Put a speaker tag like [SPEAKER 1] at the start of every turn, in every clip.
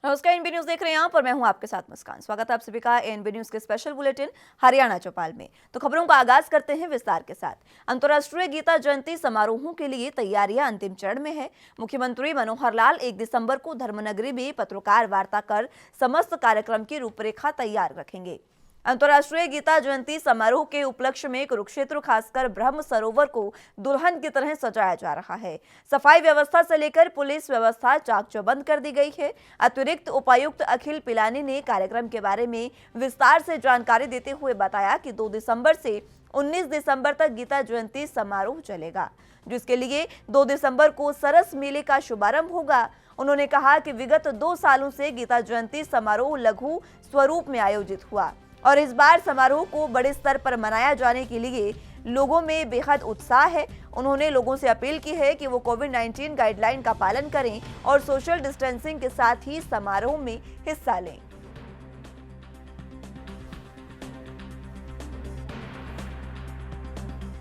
[SPEAKER 1] नमस्कार, NB news देख रहे हैं यहाँ पर। मैं हूं आपके साथ मुस्कान। स्वागत है आप सभी का एनबी न्यूज के स्पेशल बुलेटिन हरियाणा चौपाल में। तो खबरों का आगाज करते हैं विस्तार के साथ। अंतर्राष्ट्रीय गीता जयंती समारोहों के लिए तैयारियां अंतिम चरण में है। मुख्यमंत्री मनोहर लाल 1 दिसंबर को धर्मनगरी में पत्रकार वार्ता कर समस्त कार्यक्रम की रूपरेखा तैयार रखेंगे। अंतर्राष्ट्रीय गीता जयंती समारोह के उपलक्ष्य में कुरुक्षेत्र खासकर ब्रह्म सरोवर को दुल्हन की तरह सजाया जा रहा है। सफाई व्यवस्था से लेकर पुलिस व्यवस्था चाक चौबंद कर दी गई है। अतिरिक्त उपायुक्त अखिल पिलानी ने कार्यक्रम के बारे में विस्तार से जानकारी देते हुए बताया कि 2 दिसंबर से 19 दिसंबर तक गीता जयंती समारोह चलेगा, जिसके लिए 2 दिसंबर को सरस मेले का शुभारंभ होगा। उन्होंने कहा कि विगत 2 सालों से गीता जयंती समारोह लघु स्वरूप में आयोजित हुआ और इस बार समारोह को बड़े स्तर पर मनाया जाने के लिए लोगों में बेहद उत्साह है। उन्होंने लोगों से अपील की है कि वो कोविड-19 गाइडलाइन का पालन करें और सोशल डिस्टेंसिंग के साथ ही समारोह में हिस्सा लें।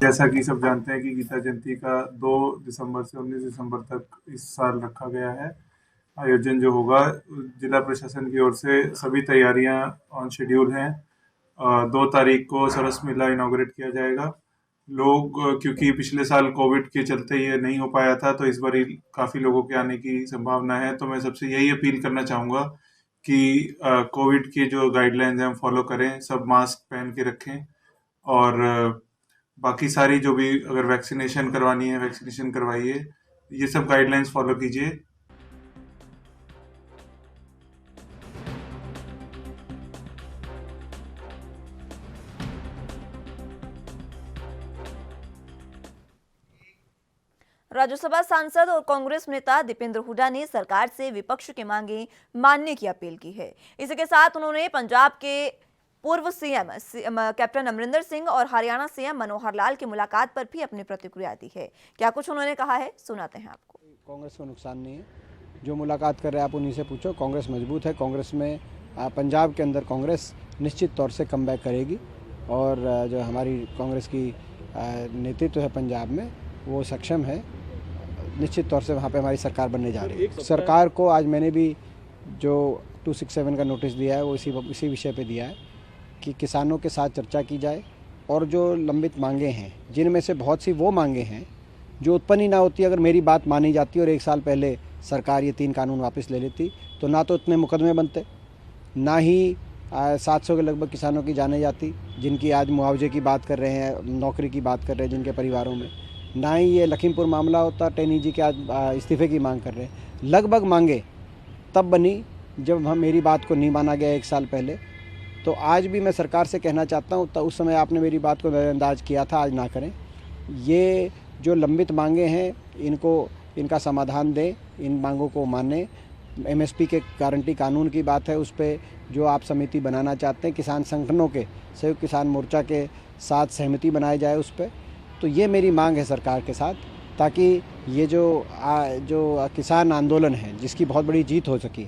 [SPEAKER 2] जैसा कि सब जानते हैं कि गीता जयंती का 2 दिसंबर से 19 दिसंबर तक इस साल रखा गया है। आयोजन जो होगा जिला प्रशासन की ओर से सभी तैयारियां ऑन शेड्यूल हैं। 2 तारीख को सरस मेला इनॉग्रेट किया जाएगा। लोग क्योंकि पिछले साल कोविड के चलते ये नहीं हो पाया था, तो इस बार काफ़ी लोगों के आने की संभावना है। तो मैं सबसे यही अपील करना चाहूँगा कि कोविड के जो गाइडलाइंस हैं हम फॉलो करें, सब मास्क पहन के रखें और बाकी सारी जो भी अगर वैक्सीनेशन करवानी है वैक्सीनेशन करवाइए। ये सब गाइडलाइंस फॉलो कीजिए।
[SPEAKER 1] राज्यसभा सांसद और कांग्रेस नेता दीपेंद्र हुड्डा ने सरकार से विपक्ष की मांगे मानने की अपील की है। इसी के साथ उन्होंने पंजाब के पूर्व सीएम कैप्टन अमरिंदर सिंह और हरियाणा सीएम मनोहर लाल की मुलाकात पर भी अपनी प्रतिक्रिया दी है। क्या कुछ उन्होंने कहा है, सुनाते हैं आपको।
[SPEAKER 3] कांग्रेस को नुकसान नहीं है, जो मुलाकात कर रहे हैं आप उन्हीं से पूछो। कांग्रेस मजबूत है। कांग्रेस में पंजाब के अंदर कांग्रेस निश्चित तौर से कमबैक करेगी और जो हमारी कांग्रेस की नेतृत्व है पंजाब में वो सक्षम है। निश्चित तौर से वहाँ पे हमारी सरकार बनने जा रही है। सरकार को आज मैंने भी जो 267 का नोटिस दिया है वो इसी विषय पे दिया है कि किसानों के साथ चर्चा की जाए और जो लंबित मांगे हैं, जिनमें से बहुत सी वो मांगे हैं जो उत्पन्न ही ना होती अगर मेरी बात मानी जाती और 1 साल पहले सरकार ये 3 कानून वापस ले लेती, तो ना तो इतने मुकदमे बनते, ना ही 700 के लगभग किसानों की जाने जाती जिनकी आज मुआवजे की बात कर रहे हैं, नौकरी की बात कर रहे हैं जिनके परिवारों में, ना ही ये लखीमपुर मामला होता। टेनी जी के आज इस्तीफे की मांग कर रहे हैं। लगभग मांगे तब बनी जब हम मेरी बात को नहीं माना गया 1 साल पहले। तो आज भी मैं सरकार से कहना चाहता हूँ, तो उस समय आपने मेरी बात को नज़रअंदाज किया था, आज ना करें। ये जो लंबित मांगे हैं इनका समाधान दें, इन मांगों को मानें। एमएसपी के गारंटी कानून की बात है, उस पर जो आप समिति बनाना चाहते हैं किसान संगठनों के संयुक्त किसान मोर्चा के साथ सहमति बनाई जाए उस पर। तो ये मेरी मांग है सरकार के साथ, ताकि ये जो किसान आंदोलन है जिसकी बहुत बड़ी जीत हो सकी।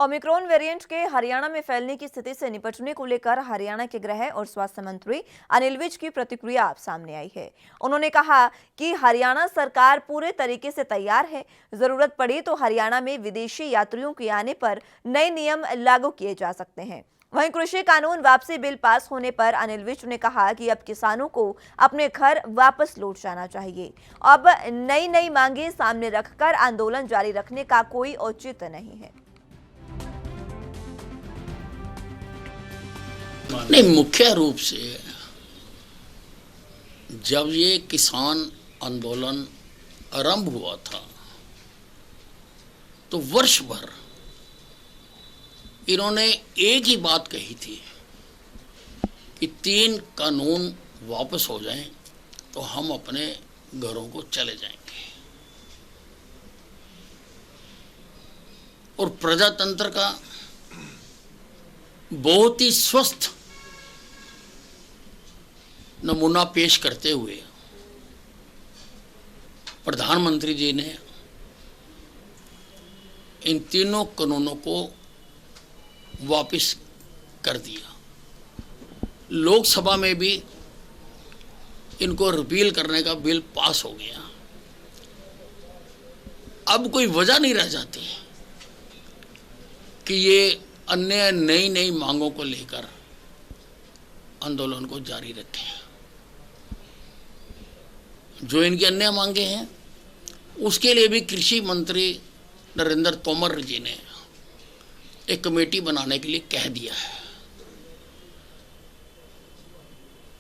[SPEAKER 1] ओमिक्रॉन वेरिएंट के हरियाणा में फैलने की स्थिति से निपटने को लेकर हरियाणा के गृह और स्वास्थ्य मंत्री अनिल विज की प्रतिक्रिया आप सामने आई है। उन्होंने कहा कि हरियाणा सरकार पूरे तरीके से तैयार है। जरूरत पड़ी तो हरियाणा में विदेशी यात्रियों के आने पर नए नियम लागू किए जा सकते हैं। वहीं कृषि कानून वापसी बिल पास होने पर अनिल विज ने कहा कि अब किसानों को अपने घर वापस लौट जाना चाहिए। अब नई मांगे सामने रखकर आंदोलन जारी रखने का कोई औचित्य नहीं है।
[SPEAKER 4] नहीं, मुख्य रूप से जब ये किसान आंदोलन आरंभ हुआ था तो वर्ष भर इन्होंने एक ही बात कही थी कि 3 कानून वापस हो जाएं तो हम अपने घरों को चले जाएंगे। और प्रजातंत्र का बहुत ही स्वस्थ नमूना पेश करते हुए प्रधानमंत्री जी ने इन 3 कानूनों को वापस कर दिया। लोकसभा में भी इनको रिपील करने का बिल पास हो गया। अब कोई वजह नहीं रह जाती कि ये अन्य नई नई मांगों को लेकर आंदोलन को जारी रखें। जो इनकी अन्य मांगे हैं उसके लिए भी कृषि मंत्री नरेंद्र तोमर जी ने एक कमेटी बनाने के लिए कह दिया है,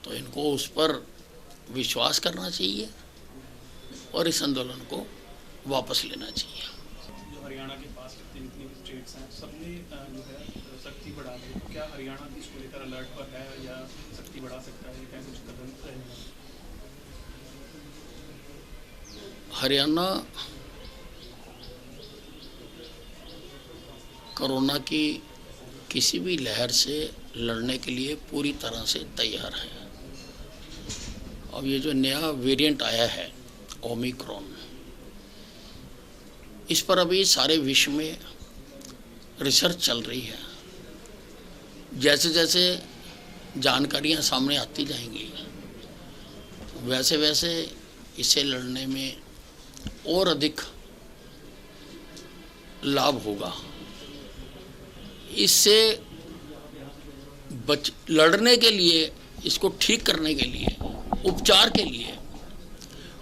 [SPEAKER 4] तो इनको उस पर विश्वास करना चाहिए और इस आंदोलन को वापस लेना चाहिए।
[SPEAKER 5] जो हरियाणा के पास जितनी भी स्टेट्स हैं सबने जो है सख्ती बढ़ा दी, क्या हरियाणा भी इसको लेकर अलर्ट पर है या सख्ती बढ़ा सकता है, क्या कुछ कदम रहेगा?
[SPEAKER 4] हरियाणा कोरोना की किसी भी लहर से लड़ने के लिए पूरी तरह से तैयार है। अब ये जो नया वेरिएंट आया है ओमिक्रॉन, इस पर अभी सारे विश्व में रिसर्च चल रही है। जैसे जैसे जानकारियां सामने आती जाएंगी वैसे वैसे इससे लड़ने में और अधिक लाभ होगा। इससे लड़ने के लिए, इसको ठीक करने के लिए, उपचार के लिए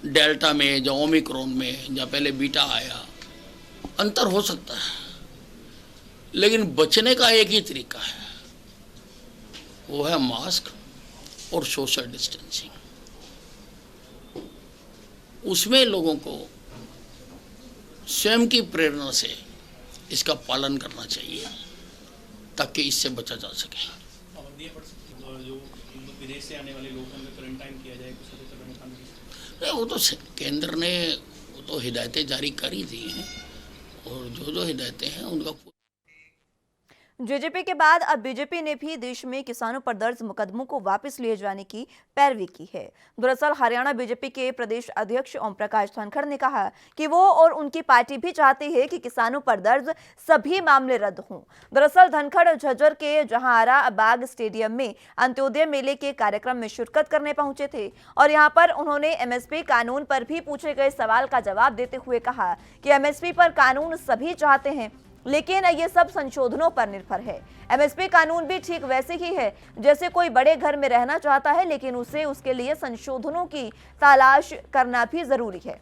[SPEAKER 4] डेल्टा में या ओमिक्रॉन में या पहले बीटा आया अंतर हो सकता है, लेकिन बचने का एक ही तरीका है, वो है मास्क और सोशल डिस्टेंसिंग। उसमें लोगों को स्वयं की प्रेरणा से इसका पालन करना चाहिए ताकि इससे बचा जा सके।
[SPEAKER 5] पाबंदियां पड़ सकती हैं, जो विदेश से आने वाले लोग हैं उन्हें क्वारंटाइन किया जाए, कुछ कदम उठाने की?
[SPEAKER 4] वो तो केंद्र ने वो तो हिदायतें जारी कर ही दी हैं और जो हिदायतें हैं उनका
[SPEAKER 1] जेजेपी के बाद अब बीजेपी ने भी देश में किसानों पर दर्ज मुकदमों को वापस लिए जाने की पैरवी की है। दरअसल हरियाणा बीजेपी के प्रदेश अध्यक्ष ओम प्रकाश धनखड़ ने कहा कि वो और उनकी पार्टी भी चाहती है कि किसानों पर दर्ज सभी मामले रद्द हों। दरअसल धनखड़ झज्जर के जहांआरा बाग स्टेडियम में अंत्योदय मेले के कार्यक्रम में शिरकत करने पहुंचे थे और यहां पर उन्होंने एमएसपी कानून पर भी पूछे गए सवाल का जवाब देते हुए कहा कि एमएसपी पर कानून सभी चाहते हैं, लेकिन ये सब संशोधनों पर निर्भर है। एमएसपी कानून भी ठीक वैसे ही है जैसे कोई बड़े घर में रहना चाहता है, लेकिन उसे उसके लिए संशोधनों की तलाश करना भी जरूरी है।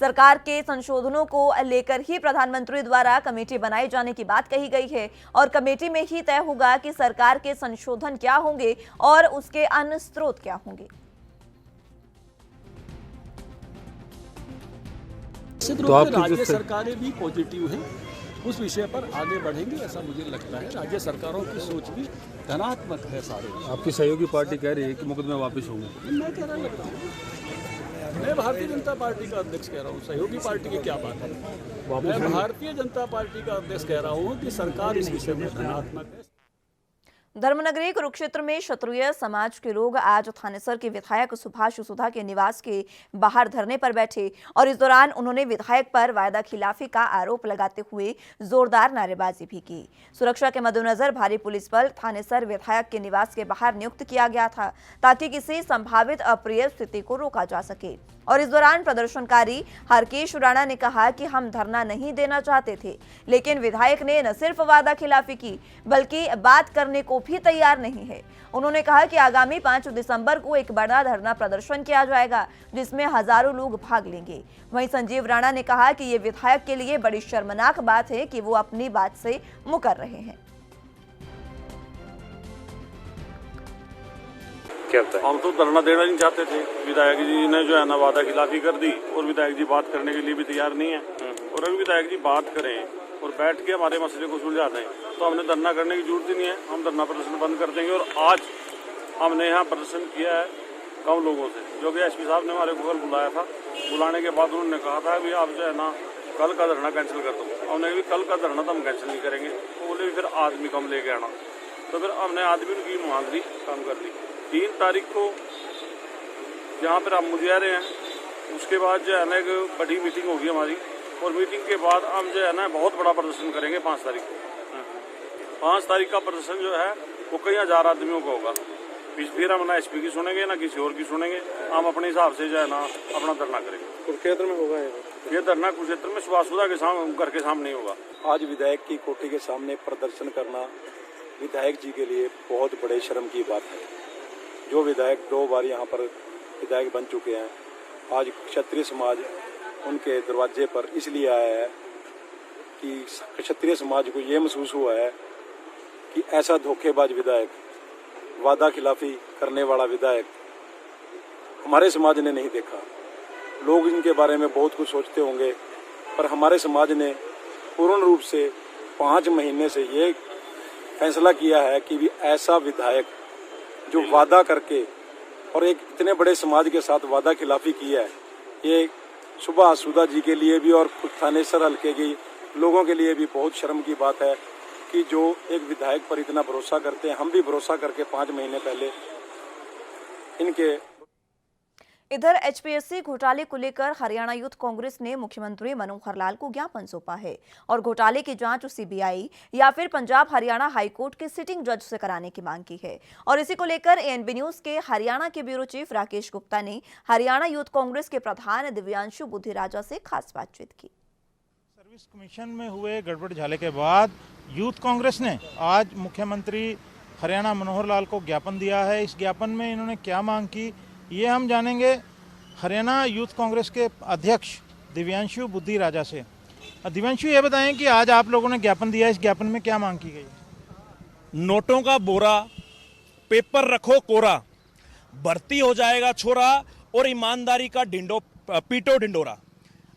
[SPEAKER 1] सरकार के संशोधनों को लेकर ही प्रधानमंत्री द्वारा कमेटी बनाए जाने की बात कही गई है और कमेटी में ही तय होगा कि सरकार के संशोधन क्या होंगे और उसके अन्य स्रोत क्या होंगे।
[SPEAKER 6] तो आप राज्य सरकारें भी पॉजिटिव हैं, उस विषय पर आगे बढ़ेंगे ऐसा मुझे लगता है। राज्य सरकारों की सोच भी धनात्मक है सारे।
[SPEAKER 7] आपकी सहयोगी पार्टी कह रही है कि मुकदमे वापस होंगे।
[SPEAKER 6] मैं कह रहा लगता हूँ, मैं भारतीय जनता पार्टी का अध्यक्ष कह रहा हूँ, सहयोगी पार्टी की क्या बात है। मैं भारतीय जनता पार्टी का अध्यक्ष कह रहा हूँ कि सरकार इस विषय में धनात्मक है।
[SPEAKER 1] धर्मनगरी कुरुक्षेत्र में क्षत्रिय समाज के लोग आज थानेसर के विधायक सुभाष सुधा के निवास के बाहर धरने पर बैठे और इस दौरान उन्होंने विधायक पर वायदा खिलाफी का आरोप लगाते हुए जोरदार नारेबाजी भी की। सुरक्षा के मद्देनजर भारी पुलिस बल थानेसर विधायक के निवास के बाहर नियुक्त किया गया था ताकि किसी संभावित अप्रिय स्थिति को रोका जा सके। और इस दौरान प्रदर्शनकारी हरकेश राणा ने कहा कि हम धरना नहीं देना चाहते थे, लेकिन विधायक ने न सिर्फ वादा खिलाफी की बल्कि बात करने को भी तैयार नहीं है। उन्होंने कहा कि आगामी 5 दिसंबर को एक बड़ा धरना प्रदर्शन किया जाएगा जिसमें हजारों लोग भाग लेंगे। वहीं संजीव राणा ने कहा कि ये विधायक के लिए बड़ी शर्मनाक बात है कि वो अपनी बात से मुकर रहे हैं।
[SPEAKER 8] हम तो धरना देना नहीं चाहते थे, विधायक जी ने जो है ना वादा खिलाफी कर दी और विधायक जी बात करने के लिए भी तैयार नहीं है। और अभी विधायक जी बात करें और बैठ के हमारे मसले को सुलझा दें तो हमने धरना करने की जरूरत ही नहीं है। हम धरना प्रदर्शन बंद कर देंगे। और आज हमने यहाँ प्रदर्शन किया है कम लोगों से, जो कि एसपी साहब ने हमारे को कल बुलाया था। बुलाने के बाद उन्होंने कहा था कि आप जो है ना कल का धरना कैंसिल कर दो। हमने भी कल का धरना तो हम कैंसिल नहीं करेंगे। तो बोले फिर आदमी कम लेके आना, तो फिर हमने आदमी की मांग ली, काम कर ली। 3 तारीख को जहाँ पर आप मुझे आ रहे हैं उसके बाद जो है ना एक बड़ी मीटिंग होगी हमारी और मीटिंग के बाद हम जो है ना बहुत बड़ा प्रदर्शन करेंगे 5 तारीख को। 5 तारीख का प्रदर्शन जो है वो कई 1000 आदमियों का होगा। फिर हम ना एसपी की सुनेंगे ना किसी और की सुनेंगे, हम अपने हिसाब से जो है ना अपना धरना करेंगे।
[SPEAKER 7] कुरुक्षेत्र में होगा
[SPEAKER 8] ये धरना कुरुक्षेत्र में सुभाषुदा के घर के सामने होगा।
[SPEAKER 9] आज विधायक की कोठी के सामने प्रदर्शन करना विधायक जी के लिए बहुत बड़े शर्म की बात है। जो विधायक 2 बार यहाँ पर विधायक बन चुके हैं, आज क्षत्रिय समाज उनके दरवाजे पर इसलिए आया है कि क्षत्रिय समाज को ये महसूस हुआ है कि ऐसा धोखेबाज विधायक, वादा खिलाफी करने वाला विधायक हमारे समाज ने नहीं देखा। लोग इनके बारे में बहुत कुछ सोचते होंगे, पर हमारे समाज ने पूर्ण रूप से 5 महीने से ये फैसला किया है कि भी ऐसा विधायक जो वादा करके और एक इतने बड़े समाज के साथ वादा खिलाफी की है, ये सुभाषुदा जी के लिए भी और थानेसर हल्के के लोगों के लिए भी बहुत शर्म की बात है कि जो एक विधायक पर इतना भरोसा करते हैं। हम भी भरोसा करके 5 महीने पहले इनके।
[SPEAKER 1] इधर एचपीएससी घोटाले को लेकर हरियाणा यूथ कांग्रेस ने मुख्यमंत्री मनोहर लाल को ज्ञापन सौंपा है और घोटाले की जांच सीबीआई या फिर पंजाब हरियाणा हाईकोर्ट के सिटिंग जज से कराने की मांग की है। और इसी को लेकर एएनबी न्यूज के हरियाणा के ब्यूरो चीफ राकेश गुप्ता ने हरियाणा यूथ कांग्रेस के प्रधान दिव्यांशु बुद्धिराजा से खास बातचीत की।
[SPEAKER 10] सर्विस कमीशन में हुए गड़बड़ झाले के बाद यूथ कांग्रेस ने आज मुख्यमंत्री हरियाणा मनोहर लाल को ज्ञापन दिया है। इस ज्ञापन में इन्होंने क्या मांग की, ये हम जानेंगे हरियाणा यूथ कांग्रेस के अध्यक्ष दिव्यांशु बुद्धिराजा से। दिव्यांशु, ये बताएं कि आज आप लोगों ने ज्ञापन दिया, इस ज्ञापन में क्या मांग की गई?
[SPEAKER 11] नोटों का बोरा, पेपर रखो कोरा, भर्ती हो जाएगा छोरा और ईमानदारी का पीटो ढिंडोरा।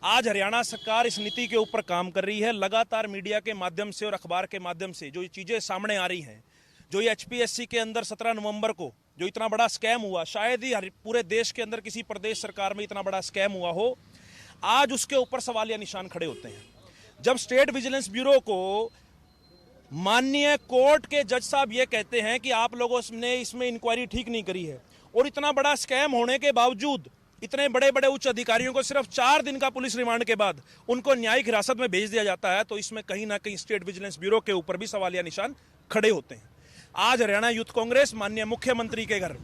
[SPEAKER 11] आज हरियाणा सरकार इस नीति के ऊपर काम कर रही है। लगातार मीडिया के माध्यम से और अखबार के माध्यम से जो ये चीज़ें सामने आ रही हैं, जो ये एचपीएससी के अंदर 17 नवंबर को जो इतना बड़ा स्कैम हुआ, शायद ही पूरे देश के अंदर किसी प्रदेश सरकार में इतना बड़ा स्कैम हुआ हो, आज उसके ऊपर सवालिया निशान खड़े होते हैं। जब स्टेट विजिलेंस ब्यूरो को माननीय कोर्ट के जज साहब ये कहते हैं कि आप लोगों ने इसमें इंक्वायरी ठीक नहीं करी है, और इतना बड़ा स्कैम होने के बावजूद इतने बड़े बड़े उच्च अधिकारियों को सिर्फ 4 दिन का पुलिस रिमांड के बाद उनको न्यायिक हिरासत में भेज दिया जाता है, तो इसमें कहीं ना कहीं स्टेट विजिलेंस ब्यूरो के ऊपर भी सवालिया निशान खड़े होते हैं। आज हरियाणा यूथ कांग्रेस माननीय मुख्यमंत्री के घर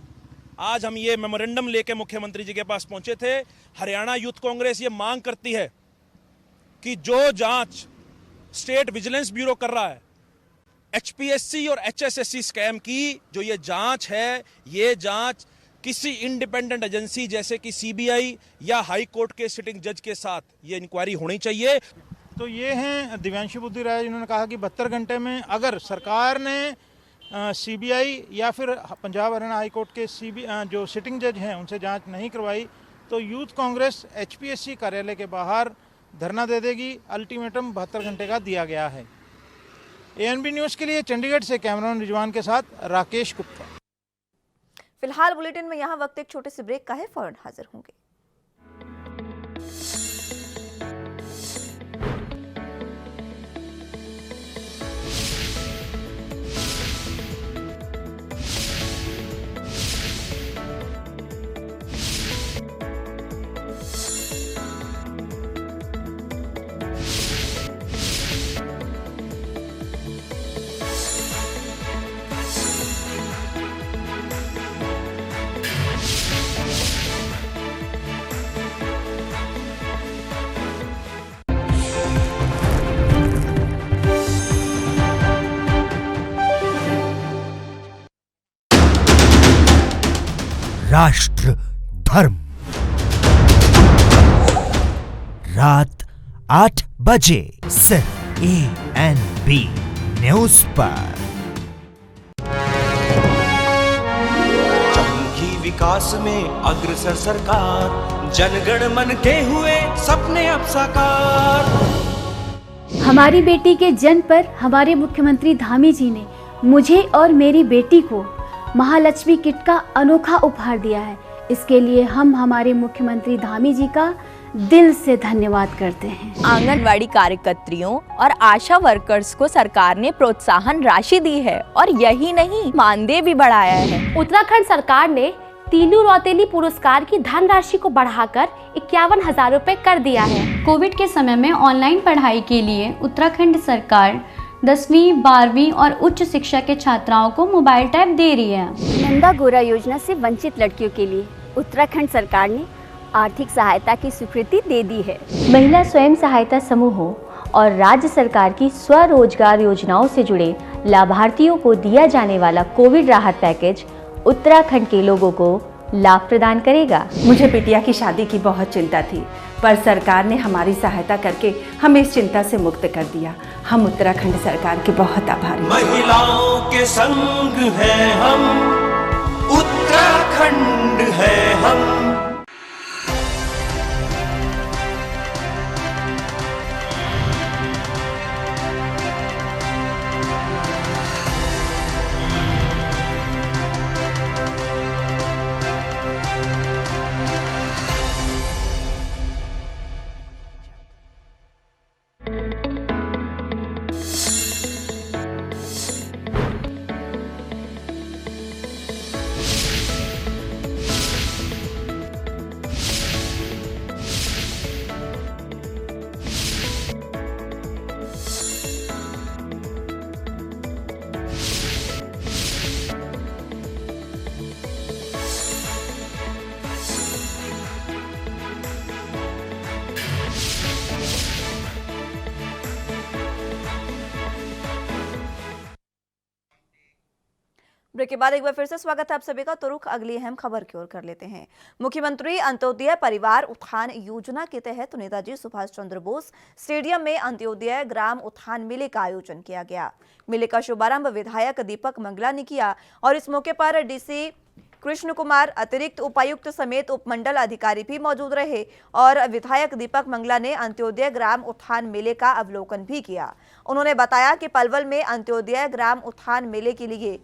[SPEAKER 11] आज हम ये मेमोरेंडम लेके मुख्यमंत्री जी के पास पहुंचे थे। हरियाणा यूथ कांग्रेस ये मांग करती है कि जो जांच स्टेट विजिलेंस ब्यूरो कर रहा है एचपीएससी और एचएसएससी स्कैम की, जो ये जांच है, ये जांच किसी इंडिपेंडेंट एजेंसी जैसे कि सीबीआई या हाई कोर्ट के सिटिंग जज के साथ ये इंक्वायरी होनी चाहिए।
[SPEAKER 10] तो ये हैं दिव्यांशु बुद्धिराजा, जिन्होंने कहा कि 72 घंटे में अगर सरकार ने सीबीआई या फिर पंजाब हरियाणा हाई कोर्ट के जो सिटिंग जज हैं उनसे जांच नहीं करवाई तो यूथ कांग्रेस एचपीएससी कार्यालय के बाहर धरना दे देगी। अल्टीमेटम 72 घंटे का दिया गया है। एएनबी न्यूज़ के लिए चंडीगढ़ से कैमरामैन रिजवान के साथ राकेश गुप्ता।
[SPEAKER 1] फिलहाल बुलेटिन में यहाँ वक्त एक छोटे से ब्रेक का है, फौरन हाजिर होंगे।
[SPEAKER 12] राष्ट्र धर्म रात 8 बजे सिर्फ एएनबी न्यूज पर।
[SPEAKER 13] चमकी विकास में अग्रसर सरकार, जनगण मन के हुए सपने अब साकार।
[SPEAKER 14] हमारी बेटी के जन्म पर हमारे मुख्यमंत्री धामी जी ने मुझे और मेरी बेटी को महालक्ष्मी किट का अनोखा उपहार दिया है। इसके लिए हम हमारे मुख्यमंत्री धामी जी का दिल से धन्यवाद करते हैं।
[SPEAKER 15] आंगनवाड़ी कार्यकर्तियों और आशा वर्कर्स को सरकार ने प्रोत्साहन राशि दी है और यही नहीं, मानदेय भी बढ़ाया है।
[SPEAKER 16] उत्तराखंड सरकार ने तीनू रौतेली पुरस्कार की धनराशि को बढ़ाकर 51,000 रुपए कर दिया है।
[SPEAKER 17] कोविड के समय में ऑनलाइन पढ़ाई के लिए उत्तराखंड सरकार
[SPEAKER 14] 10वीं 12वीं और उच्च शिक्षा के छात्राओं को मोबाइल टैब दे रही है।
[SPEAKER 17] नंदा गोरा योजना से वंचित लड़कियों के लिए उत्तराखंड सरकार ने आर्थिक सहायता की स्वीकृति दे दी है।
[SPEAKER 14] महिला स्वयं सहायता समूहों और राज्य सरकार की स्वरोजगार योजनाओं से जुड़े लाभार्थियों को दिया जाने वाला कोविड राहत पैकेज उत्तराखंड के लोगों को लाभ प्रदान करेगा।
[SPEAKER 18] मुझे बिटिया की शादी की बहुत चिंता थी, पर सरकार ने हमारी सहायता करके हमें इस चिंता से मुक्त कर दिया। हम उत्तराखंड सरकार के बहुत आभारी हैं।
[SPEAKER 13] महिलाओं के संग है हम, उत्तराखंड है हम।
[SPEAKER 1] ब्रेक के बाद एक बार फिर से स्वागत है आप सभी का। तो रुख अगली अहम खबर की ओर कर लेते हैं। मुख्यमंत्री अंत्योदय परिवार उत्थान योजना के तहत नेताजी सुभाष चंद्र बोस स्टेडियम में अंत्योदय ग्राम उत्थान मेले का आयोजन किया गया। मेले का शुभारंभ विधायक दीपक मंगला ने किया और इस मौके पर डीसी कृष्ण कुमार, अतिरिक्त उपायुक्त समेत उपमंडल अधिकारी भी मौजूद रहे और विधायक दीपक मंगला ने अंत्योदय ग्राम उत्थान मेले का अवलोकन भी किया। उन्होंने बताया कि पलवल में अंत्योदय ग्राम उत्थान मेले के लिए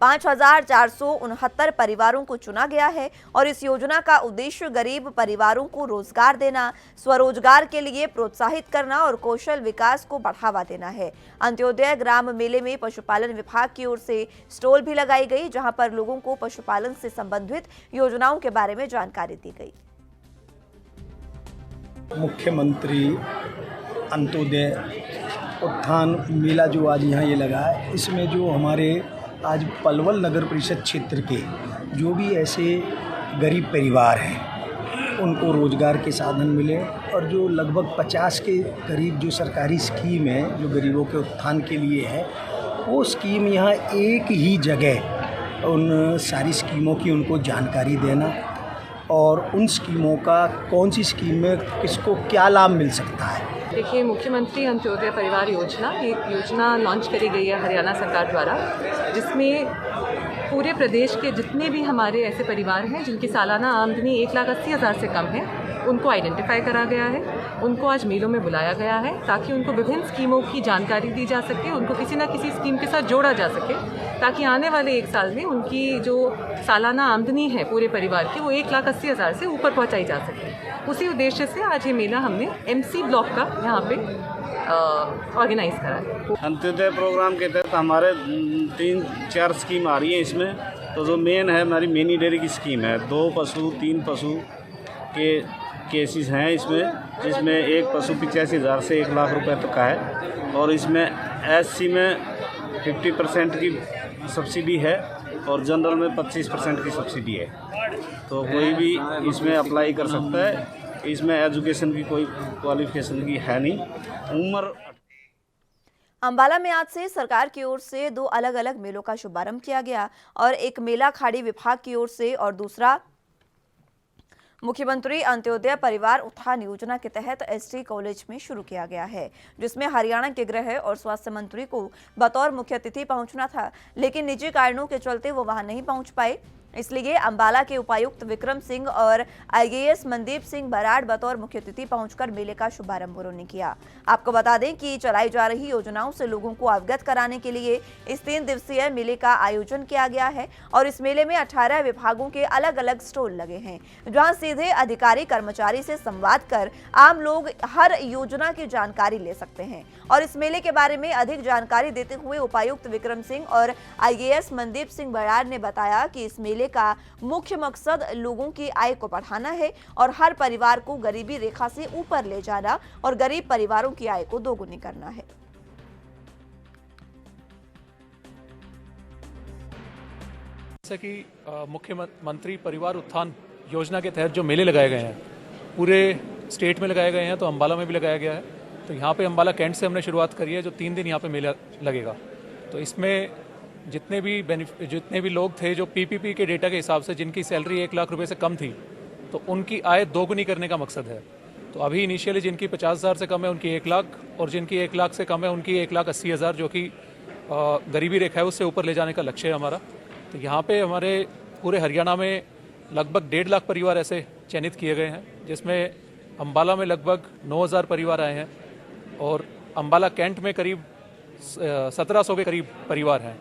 [SPEAKER 1] 5,469 परिवारों को चुना गया है और इस योजना का उद्देश्य गरीब परिवारों को रोजगार देना, स्वरोजगार के लिए प्रोत्साहित करना और कौशल विकास को बढ़ावा देना है। अंत्योदय ग्राम मेले में पशुपालन विभाग की ओर से स्टॉल भी लगाई गई, जहां पर लोगों को पशुपालन से संबंधित योजनाओं के बारे में जानकारी दी गई।
[SPEAKER 19] मुख्यमंत्री अंत्योदय उत्थान मेला जो आज यहाँ ये लगा है, इसमें जो हमारे आज पलवल नगर परिषद क्षेत्र के जो भी ऐसे गरीब परिवार हैं उनको रोज़गार के साधन मिले और जो लगभग 50 के करीब जो सरकारी स्कीम है जो गरीबों के उत्थान के लिए है, वो स्कीम यहाँ एक ही जगह उन सारी स्कीमों की उनको जानकारी देना और उन स्कीमों का कौन सी स्कीम में किसको क्या लाभ मिल सकता है।
[SPEAKER 20] देखिए, मुख्यमंत्री अंत्योदय परिवार योजना एक योजना लॉन्च करी गई है हरियाणा सरकार द्वारा, जिसमें पूरे प्रदेश के जितने भी हमारे ऐसे परिवार हैं जिनकी सालाना आमदनी 1,80,000 से कम है, उनको आइडेंटिफाई करा गया है। उनको आज मेलों में बुलाया गया है ताकि उनको विभिन्न स्कीमों की जानकारी दी जा सके, उनको किसी न किसी स्कीम के साथ जोड़ा जा सके, ताकि आने वाले 1 साल में उनकी जो सालाना आमदनी है पूरे परिवार की वो 1,80,000 से ऊपर पहुंचाई जा सके। उसी उद्देश्य से आज ये मेला हमने MC ब्लॉक का यहाँ पे ऑर्गेनाइज करा है।
[SPEAKER 21] अंत्योदय प्रोग्राम के तहत हमारे 3-4 स्कीम आ रही है इसमें। तो जो मेन है हमारी मिनी डेयरी की स्कीम है, 2 पशु 3 पशु के केसेस हैं इसमें, जिसमें एक पशु 85,000 से 1,00,000 रुपए तक का है और इसमें SC में 50% की सब्सिडी है और जनरल में 25% की सब्सिडी है। तो कोई भी इसमें अप्लाई कर सकता है। इसमें एजुकेशन की कोई क्वालिफिकेशन की है नहीं, उम्र।
[SPEAKER 1] अंबाला में आज से सरकार की ओर से 2 अलग अलग मेलों का शुभारंभ किया गया और एक मेला खाड़ी विभाग की ओर से और दूसरा मुख्यमंत्री अंत्योदय परिवार उत्थान योजना के तहत ST कॉलेज में शुरू किया गया है, जिसमें हरियाणा के गृह और स्वास्थ्य मंत्री को बतौर मुख्य अतिथि पहुंचना था, लेकिन निजी कारणों के चलते वो वहां नहीं पहुंच पाए। इसलिए अंबाला के उपायुक्त विक्रम सिंह और IAS मनदीप सिंह बराड़ बतौर मुख्य अतिथि पहुंचकर मेले का शुभारंभ उन्होंने किया। आपको बता दें कि चलाई जा रही योजनाओं से लोगों को अवगत कराने के लिए इस 3 दिवसीय मेले का आयोजन किया गया है और इस मेले में 18 विभागों के अलग अलग स्टॉल लगे हैं, जहां सीधे अधिकारी कर्मचारी से संवाद कर आम लोग हर योजना की जानकारी ले सकते हैं। और इस मेले के बारे में अधिक जानकारी देते हुए उपायुक्त विक्रम सिंह और IAS मनदीप सिंह बराड़ ने बताया कि इस मेले का मुख्य मकसद लोगों की आय को बढ़ाना है और हर परिवार को गरीबी रेखा से ऊपर ले जाना और गरीब परिवारों की आय को दोगुनी करना है।
[SPEAKER 6] जैसे कि मुख्यमंत्री परिवार उत्थान योजना के तहत जो मेले लगाए गए हैं पूरे स्टेट में लगाए गए हैं, तो अम्बाला में भी लगाया गया है। तो यहाँ पे अम्बाला कैंट से हमने शुरुआत करी है, जो 3 दिन यहाँ पे मेला लगेगा। तो इसमें जितने भी लोग थे जो पीपीपी के डेटा के हिसाब से जिनकी सैलरी 1 लाख रुपए से कम थी, तो उनकी आय दोगुनी करने का मकसद है। तो अभी इनिशियली जिनकी 50,000 से कम है उनकी 1 लाख, और जिनकी 1 लाख से कम है उनकी 1,80,000, जो कि गरीबी रेखा है उससे ऊपर ले जाने का लक्ष्य है हमारा। तो यहाँ पे हमारे पूरे हरियाणा में लगभग 1.5 लाख परिवार ऐसे चयनित किए गए हैं, जिसमें अम्बाला में लगभग 9,000 परिवार आए हैं और अम्बाला कैंट में करीब 1700 के करीब परिवार हैं।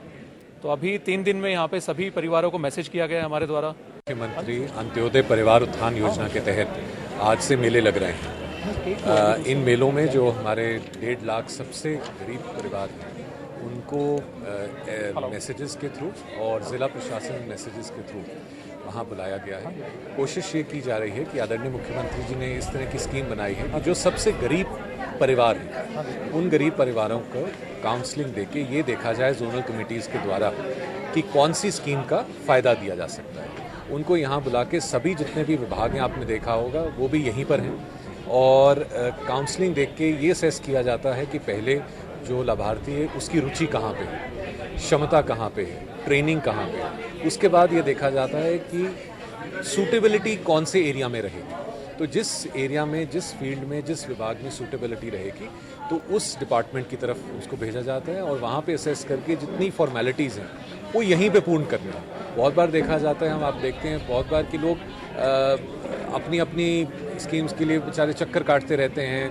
[SPEAKER 6] तो अभी 3 दिन में यहाँ पे सभी परिवारों को मैसेज किया गया है हमारे द्वारा।
[SPEAKER 2] मुख्यमंत्री अंत्योदय परिवार उत्थान योजना के तहत आज से मेले लग रहे हैं। इन मेलों में जो हमारे 1.5 लाख सबसे गरीब परिवार हैं उनको मैसेजेस के थ्रू और ज़िला प्रशासन मैसेजेस के थ्रू वहाँ बुलाया गया है। कोशिश ये की जा रही है कि आदरणीय मुख्यमंत्री जी ने इस तरह की स्कीम बनाई है कि जो सबसे गरीब परिवार हैं उन गरीब परिवारों को काउंसलिंग देके ये देखा जाए जोनल कमेटीज़ के द्वारा कि कौन सी स्कीम का फ़ायदा दिया जा सकता है। उनको यहाँ बुला के सभी जितने भी विभाग हैं, आपने देखा होगा वो भी यहीं पर हैं, और काउंसलिंग देख के ये असेस किया जाता है कि पहले जो लाभार्थी है उसकी रुचि कहाँ पे है, क्षमता कहाँ पे है, ट्रेनिंग कहाँ पे है। उसके बाद ये देखा जाता है कि सूटेबिलिटी कौन से एरिया में रहेगी। तो जिस एरिया में, जिस फील्ड में, जिस विभाग में सूटेबिलिटी रहेगी तो उस डिपार्टमेंट की तरफ उसको भेजा जाता है और वहाँ पे असेस करके जितनी फॉर्मेलिटीज़ हैं वो यहीं पे पूर्ण करनी है। बहुत बार देखा जाता है, आप देखते हैं बहुत बार कि लोग अपनी अपनी स्कीम्स के लिए बेचारे चक्कर काटते रहते हैं,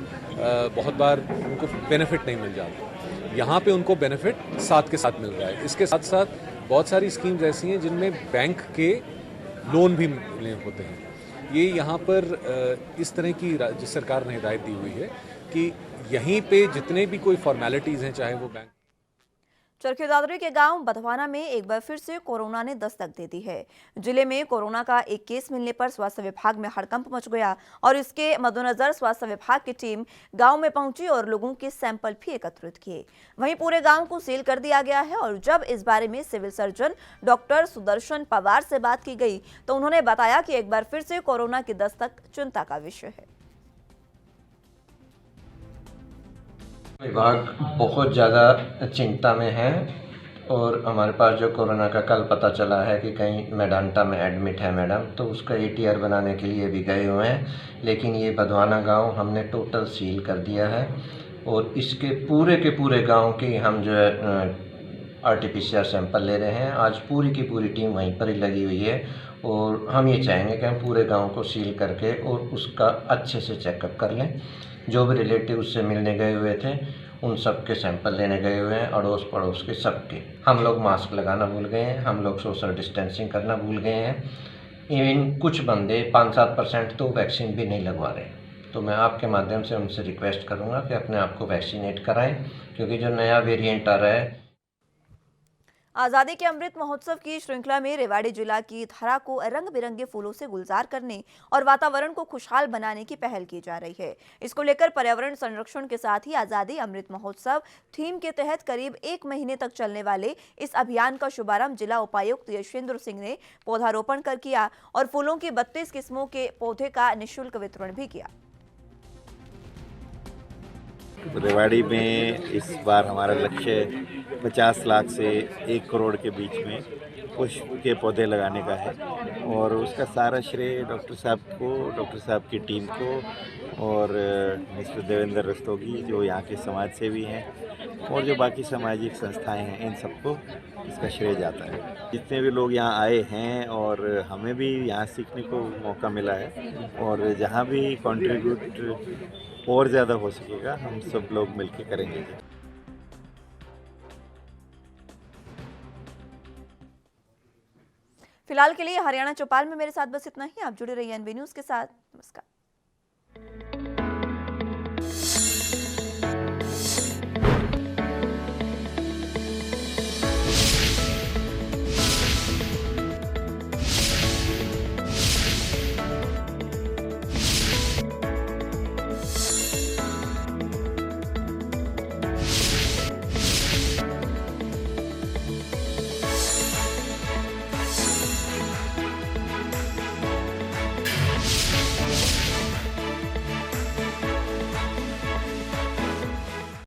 [SPEAKER 2] बहुत बार उनको बेनिफिट नहीं मिल जाता। यहाँ पे उनको बेनिफिट साथ के साथ मिल रहा है। इसके साथ साथ बहुत सारी स्कीम्स ऐसी हैं जिनमें बैंक के लोन भी मिले होते हैं। ये यहाँ पर इस तरह की राज्य सरकार ने हिदायत दी हुई है कि यहीं पे जितने भी कोई फॉर्मेलिटीज़ हैं, चाहे वो बैंक।
[SPEAKER 1] चरखी दादरी के गांव बधवाना में एक बार फिर से कोरोना ने दस्तक दे दी है। जिले में कोरोना का एक केस मिलने पर स्वास्थ्य विभाग में हड़कंप मच गया और इसके मद्देनजर स्वास्थ्य विभाग की टीम गांव में पहुंची और लोगों के सैंपल भी एकत्रित किए। वहीं पूरे गांव को सील कर दिया गया है और जब इस बारे में civil surgeon doctor Sudarshan Pawar से बात की गई तो उन्होंने बताया कि एक बार फिर से कोरोना की दस्तक चिंता का विषय है।
[SPEAKER 22] विभाग बहुत ज़्यादा चिंता में है और हमारे पास जो कोरोना का कल पता चला है कि कहीं मेडांटा में एडमिट है मैडम, तो उसका ATR बनाने के लिए भी गए हुए हैं। लेकिन ये बधवाना गांव हमने टोटल सील कर दिया है और इसके पूरे के पूरे गांव के हम जो है RT-PCR सैंपल ले रहे हैं। आज पूरी की पूरी टीम वहीं पर ही लगी हुई है और हम ये चाहेंगे कि हम पूरे गाँव को सील करके और उसका अच्छे से चेकअप कर लें। जो भी रिलेटिव उससे मिलने गए हुए थे उन सब के सैंपल लेने गए हुए हैं, अड़ोस पड़ोस के सबके। हम लोग मास्क लगाना भूल गए हैं, हम लोग सोशल डिस्टेंसिंग करना भूल गए हैं। इवन कुछ बंदे 5-7% तो वैक्सीन भी नहीं लगवा रहे। तो मैं आपके माध्यम से उनसे रिक्वेस्ट करूंगा कि अपने आप को वैक्सीनेट कराएं, क्योंकि जो नया वेरिएंट आ रहा है।
[SPEAKER 1] आज़ादी के अमृत महोत्सव की श्रृंखला में रेवाड़ी जिला की धरा को रंग बिरंगे फूलों से गुलजार करने और वातावरण को खुशहाल बनाने की पहल की जा रही है। इसको लेकर पर्यावरण संरक्षण के साथ ही आज़ादी अमृत महोत्सव थीम के तहत करीब 1 महीने तक चलने वाले इस अभियान का शुभारंभ जिला उपायुक्त यशवेंद्र सिंह ने पौधारोपण कर किया और फूलों की 32 किस्मों के पौधे का निःशुल्क वितरण भी किया।
[SPEAKER 23] रेवाड़ी में इस बार हमारा लक्ष्य 50 लाख से 1 करोड़ के बीच में पुष्प के पौधे लगाने का है और उसका सारा श्रेय डॉक्टर साहब को, डॉक्टर साहब की टीम को और मिस्टर देवेंद्र रस्तोगी जो यहाँ के समाज सेवी हैं और जो बाकी सामाजिक संस्थाएं हैं, इन सबको इसका श्रेय जाता है। जितने भी लोग यहाँ आए हैं और हमें भी यहाँ सीखने को मौका मिला है और जहाँ भी कंट्रीब्यूट और ज़्यादा हो सकेगा हम सब लोग मिलकर करेंगे।
[SPEAKER 1] फिलहाल के लिए हरियाणा चौपाल में मेरे साथ बस इतना ही। आप जुड़े रहिए NB न्यूज़ के साथ। नमस्कार।